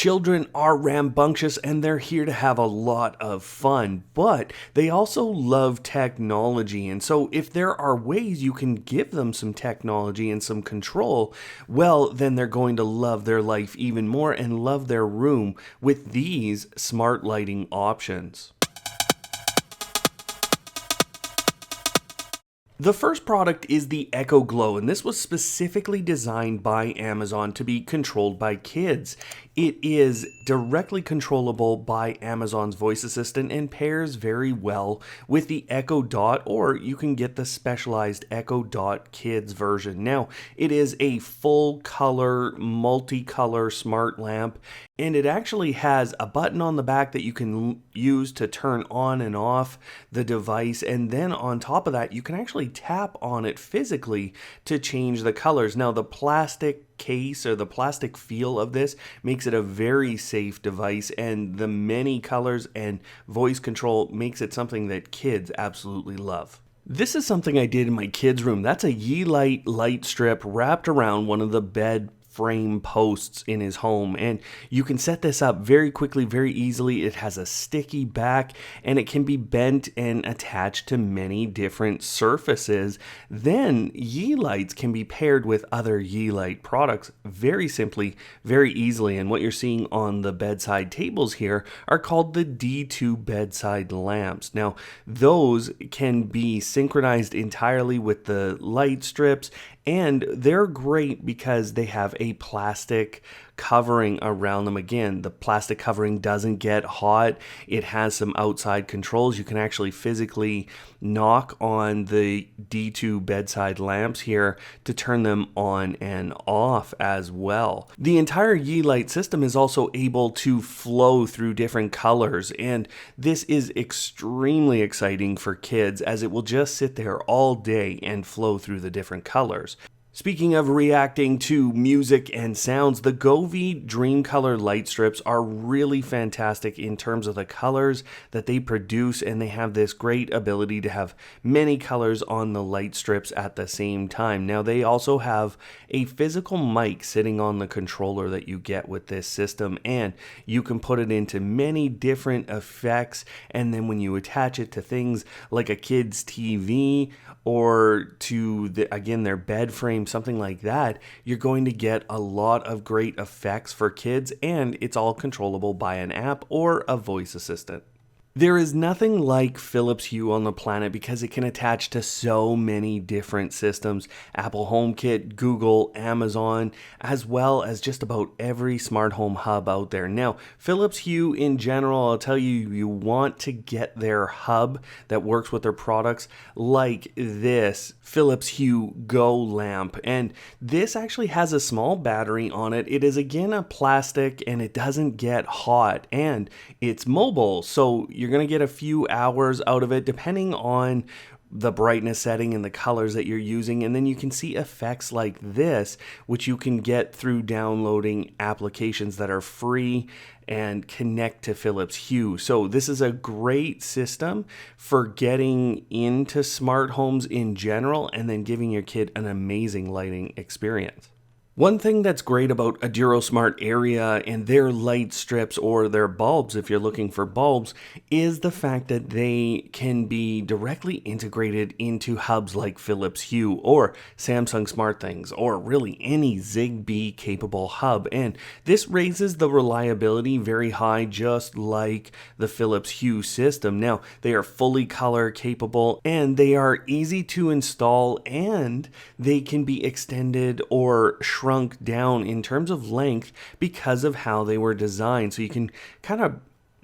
Children are rambunctious and they're here to have a lot of fun, but they also love technology. And so, if there are ways you can give them some technology and some control, well, then they're going to love their life even more and love their room with these smart lighting options. The first product is the Echo Glow, and this was specifically designed by Amazon to be controlled by kids. It is directly controllable by Amazon's voice assistant and pairs very well with the Echo Dot, or you can get the specialized Echo Dot Kids version. Now, it is a full color, multicolor smart lamp, and it actually has a button on the back that you can use to turn on and off the device, and then on top of that, you can actually tap on it physically to change the colors. Now, the plastic case or the plastic feel of this makes it a very safe device, and the many colors and voice control makes it something that kids absolutely love. This is something I did in my kids' room. That's a Yelight light strip wrapped around one of the bed frame posts in his home, and you can set this up very quickly, very easily. It has a sticky back and it can be bent and attached to many different surfaces. Then Yelights can be paired with other Yelight products very simply, very easily, and what you're seeing on the bedside tables here are called the D2 bedside lamps. Now, those can be synchronized entirely with the light strips, and they're great because they have a plastic covering around them. Again, the plastic covering doesn't get hot. It has some outside controls. You can actually physically knock on the D2 bedside lamps here to turn them on and off as well. The entire Yelight system is also able to flow through different colors, and this is extremely exciting for kids as it will just sit there all day and flow through the different colors. Speaking of reacting to music and sounds, the Govee Dreamcolor light strips are really fantastic in terms of the colors that they produce, and they have this great ability to have many colors on the light strips at the same time. Now, they also have a physical mic sitting on the controller that you get with this system, and you can put it into many different effects, and then when you attach it to things like a kid's TV or to their bed frame, something like that, you're going to get a lot of great effects for kids, and it's all controllable by an app or a voice assistant. There is nothing like Philips Hue on the planet because it can attach to so many different systems: Apple HomeKit, Google, Amazon, as well as just about every smart home hub out there. Now, Philips Hue in general, I'll tell you, you want to get their hub that works with their products, like this Philips Hue Go lamp. And this actually has a small battery on it. It is again a plastic and it doesn't get hot, and it's mobile, so you're going to get a few hours out of it depending on the brightness setting and the colors that you're using. And then you can see effects like this, which you can get through downloading applications that are free and connect to Philips Hue. So this is a great system for getting into smart homes in general and then giving your kid an amazing lighting experience. One thing that's great about Aduro Smart Area and their light strips, or their bulbs if you're looking for bulbs, is the fact that they can be directly integrated into hubs like Philips Hue or Samsung SmartThings, or really any Zigbee capable hub. And this raises the reliability very high, just like the Philips Hue system. Now, they are fully color capable and they are easy to install, and they can be extended or shrunk down in terms of length because of how they were designed. So you can kind of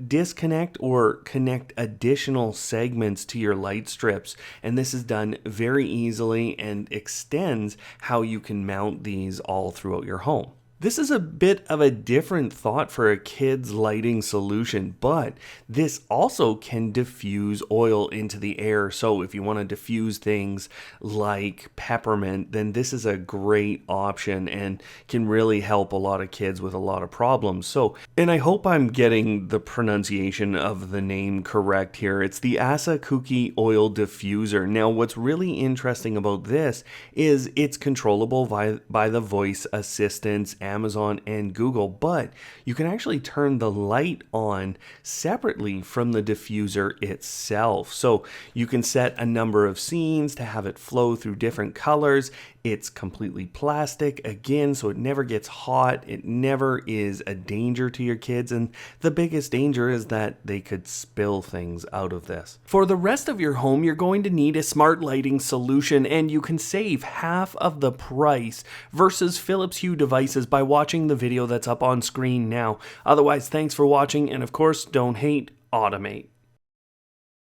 disconnect or connect additional segments to your light strips, and this is done very easily and extends how you can mount these all throughout your home. This is a bit of a different thought for a kid's lighting solution, but this also can diffuse oil into the air. So if you want to diffuse things like peppermint, then this is a great option and can really help a lot of kids with a lot of problems. So, and I hope I'm getting the pronunciation of the name correct here. It's the Asakuki Oil Diffuser. Now, what's really interesting about this is it's controllable by the voice assistants Amazon and Google, but you can actually turn the light on separately from the diffuser itself. So you can set a number of scenes to have it flow through different colors. It's completely plastic, again, so it never gets hot. It never is a danger to your kids, and the biggest danger is that they could spill things out of this. For the rest of your home, you're going to need a smart lighting solution, and you can save half of the price versus Philips Hue devices by watching the video that's up on screen now. Otherwise, thanks for watching, and of course, don't hate, automate.